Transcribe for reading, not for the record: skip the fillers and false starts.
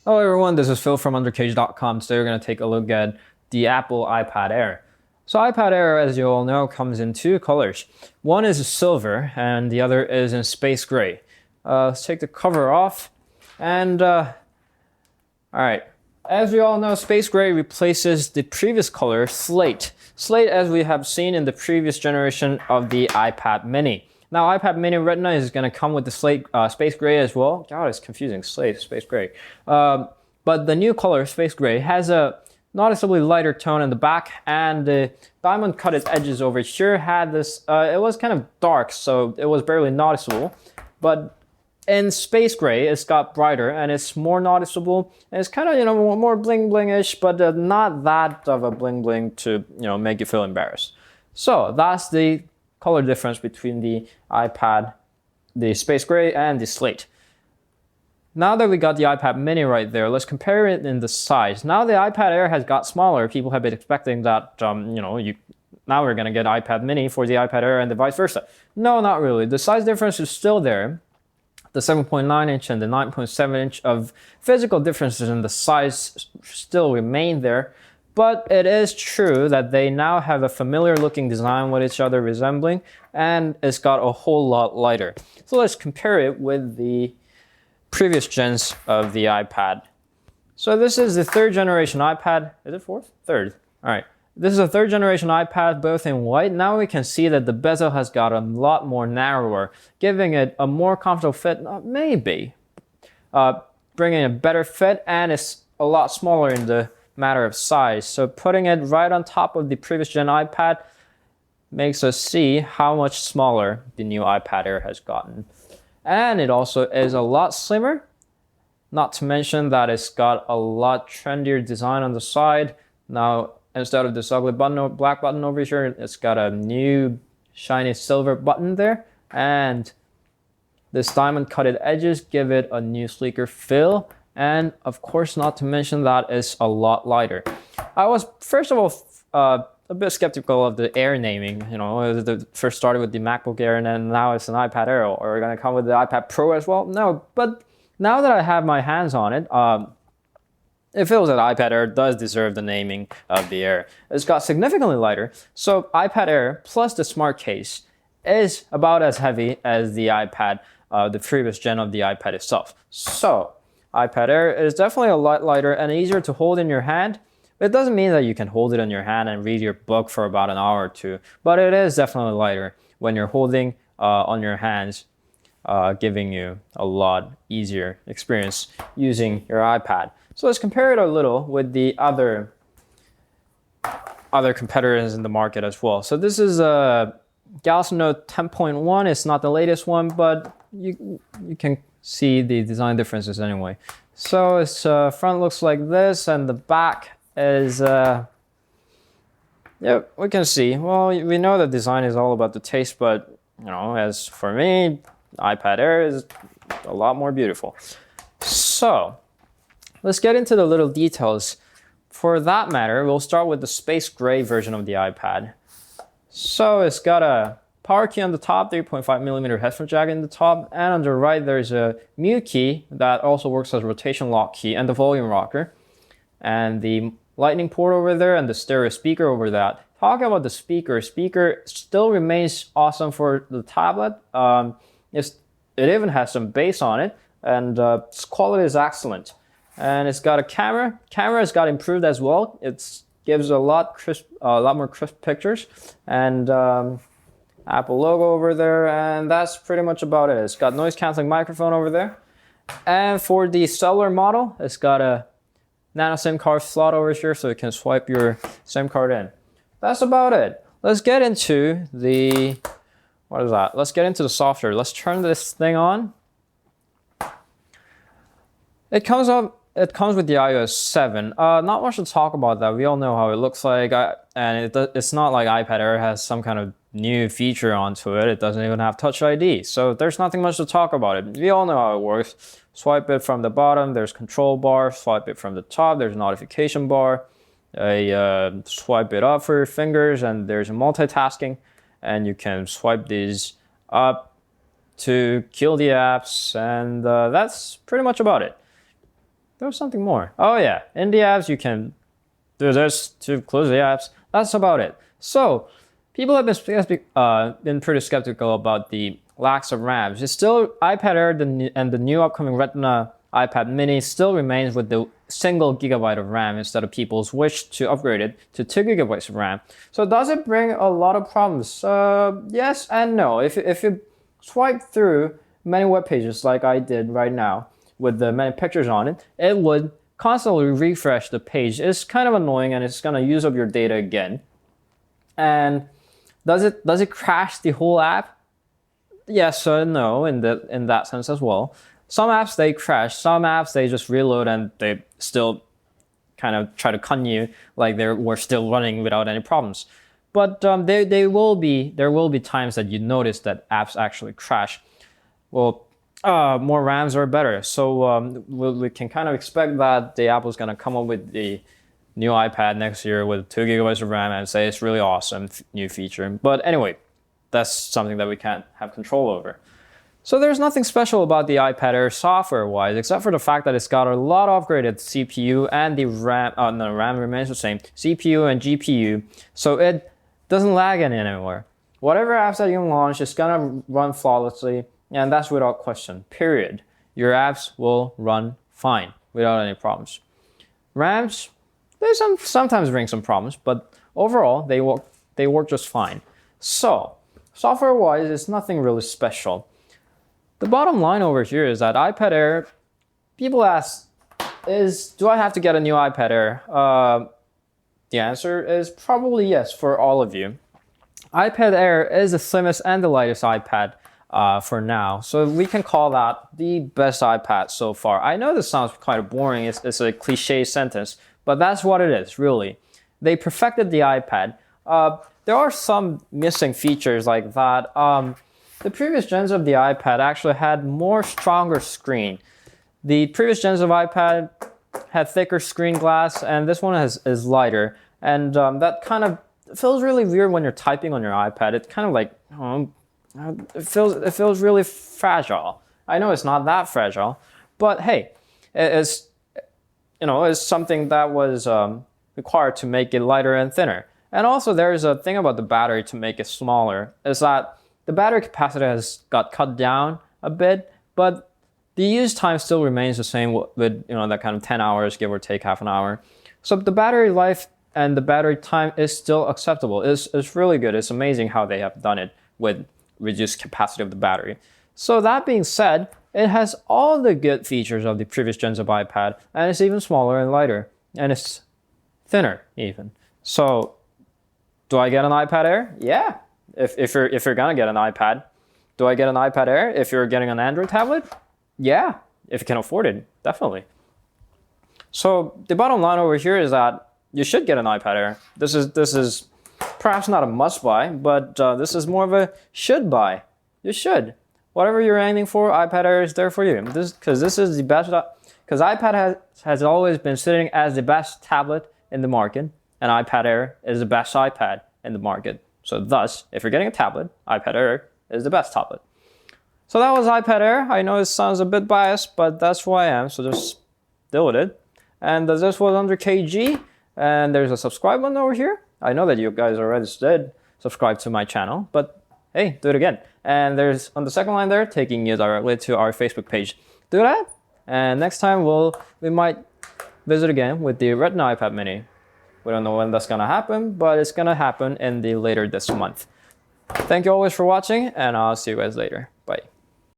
Hello everyone, this is Phil from underKG.com. Today we're going to take a look at the Apple iPad Air. So iPad Air, as you all know, comes in two colors. One is silver and the other is in space gray. Let's take the cover off and alright. As we all know, space gray replaces the previous color, slate. Slate, as we have seen in the previous generation of the iPad mini. Now, iPad mini Retina is going to come with the slate, space gray as well. God, it's confusing. Slate, space gray. But the new color, space gray, has a noticeably lighter tone in the back, and the diamond-cutted edges over here had this. It was kind of dark, so it was barely noticeable. But in space gray, it's got brighter and it's more noticeable. And it's kind of more bling bling-ish, but not that of a bling bling to make you feel embarrassed. So that's the color difference between the iPad, the space gray, and the slate. Now that we got the iPad mini right there, let's compare it in the size. Now the iPad Air has got smaller. People have been expecting that, now we're gonna get iPad mini for the iPad Air and the vice versa. No, not really. The size difference is still there. The 7.9-inch and the 9.7-inch of physical differences in the size still remain there. But it is true that they now have a familiar looking design with each other resembling, and it's got a whole lot lighter. So let's compare it with the previous gens of the iPad. So this is the third generation iPad. Is it fourth? Third. All right. This is a third generation iPad, both in white. Now we can see that the bezel has got a lot more narrower, giving it a more comfortable fit, maybe. Bringing a better fit, and it's a lot smaller in the matter of size. So putting it right on top of the previous gen iPad makes us see how much smaller the new iPad Air has gotten. And it also is a lot slimmer, not to mention that it's got a lot trendier design on the side. Now, instead of this ugly button, black button over here, it's got a new shiny silver button there. And this diamond cutted edges give it a new sleeker feel. And of course, not to mention that it's a lot lighter. I was, first of all, a bit skeptical of the Air naming. It first started with the MacBook Air and then now it's an iPad Air. Or are we going to come with the iPad Pro as well? No, but now that I have my hands on it, it feels that iPad Air does deserve the naming of the Air. It's got significantly lighter. So iPad Air plus the smart case is about as heavy as the iPad, the previous gen of the iPad itself. So iPad Air is definitely a lot lighter and easier to hold in your hand. It doesn't mean that you can hold it in your hand and read your book for about an hour or two, but it is definitely lighter when you're holding on your hands, giving you a lot easier experience using your iPad. So let's compare it a little with the other competitors in the market as well. So this is a Galaxy Note 10.1. It's not the latest one, but you can see the design differences anyway. So its front looks like this, and the back is yeah, we can see. Well, we know that design is all about the taste, but as for me, iPad Air is a lot more beautiful. So let's get into the little details. For that matter, we'll start with the space gray version of the iPad. So it's got a power key on the top, 3.5mm headphone jack in the top, and on the right there's a mute key that also works as a rotation lock key and the volume rocker, and the lightning port over there and the stereo speaker over that. Talking about the speaker still remains awesome for the tablet. It even has some bass on it, and its quality is excellent. And it's got a camera. Camera's got improved as well. It gives a lot more crisp pictures, and Apple logo over there, and that's pretty much about it. It's got noise canceling microphone over there. And for the cellular model, it's got a nano SIM card slot over here, so you can swipe your SIM card in. That's about it. Let's get into the, what is that? Let's get into the software. Let's turn this thing on. It comes with the iOS 7. Not much to talk about that. We all know how it looks like, and it's not like iPad Air has some kind of new feature onto it. It doesn't even have Touch ID, so there's nothing much to talk about it. We all know how it works. Swipe it from the bottom, there's control bar. Swipe it from the top, there's notification bar. Swipe it up for your fingers, and there's a multitasking, and you can swipe these up to kill the apps, and that's pretty much about it. There was something more. Oh yeah, in the apps you can do this to close the apps. That's about it. So people have been pretty skeptical about the lacks of RAM. It's still iPad Air and the new upcoming Retina iPad Mini still remains with the single gigabyte of RAM instead of people's wish to upgrade it to 2 gigabytes of RAM. So does it bring a lot of problems? Yes and no. If you swipe through many web pages like I did right now with the many pictures on it, it would constantly refresh the page. It's kind of annoying and it's gonna use up your data again. And does it crash the whole app? Yes and no in that sense as well. Some apps they crash, some apps they just reload and they still kind of try to con you like we're still running without any problems. But there will be times that you notice that apps actually crash. Well, more RAMs are better. So we can kind of expect that the Apple's gonna come up with the new iPad next year with 2 gigabytes of RAM and say it's really awesome new feature. But anyway, that's something that we can't have control over. So there's nothing special about the iPad Air software-wise, except for the fact that it's got a lot of upgraded CPU and the RAM. No, RAM remains the same. CPU and GPU, so it doesn't lag any anymore. Whatever apps that you launch is gonna run flawlessly, and that's without question. Period. Your apps will run fine without any problems. RAMs, they sometimes bring some problems, but overall they work just fine. So software-wise, it's nothing really special. The bottom line over here is that iPad Air, people ask, do I have to get a new iPad Air? The answer is probably yes for all of you. iPad Air is the slimmest and the lightest iPad for now, so we can call that the best iPad so far. I know this sounds kind of boring, it's a cliche sentence, but that's what it is, really. They perfected the iPad. There are some missing features like that. The previous gens of the iPad actually had stronger screen. The previous gens of iPad had thicker screen glass, and this one is lighter. And that kind of feels really weird when you're typing on your iPad. It's kind of like, it feels really fragile. I know it's not that fragile, but hey, it's something that was required to make it lighter and thinner. And also there's a thing about the battery to make it smaller, is that the battery capacity has got cut down a bit, but the use time still remains the same with that kind of 10 hours, give or take half an hour. So the battery life and the battery time is still acceptable. It's really good. It's amazing how they have done it with reduced capacity of the battery. So that being said, it has all the good features of the previous gens of iPad, and it's even smaller and lighter, and it's thinner even. So do I get an iPad Air? Yeah. If you're gonna get an iPad. Do I get an iPad Air if you're getting an Android tablet? Yeah, if you can afford it, definitely. So the bottom line over here is that you should get an iPad Air. This is perhaps not a must buy, but this is more of a should buy. You should. Whatever you're aiming for, iPad Air is there for you. Because this is the best. Because iPad has always been sitting as the best tablet in the market, and iPad Air is the best iPad in the market. So thus, if you're getting a tablet, iPad Air is the best tablet. So that was iPad Air. I know it sounds a bit biased, but that's who I am, so just deal with it. And this was underKG, and there's a subscribe button over here. I know that you guys already did subscribe to my channel, but hey, do it again. And there's on the second line there, taking you directly to our Facebook page. Do that, and next time we might visit again with the Retina iPad Mini. We don't know when that's gonna happen, but it's gonna happen in the later this month. Thank you always for watching, and I'll see you guys later.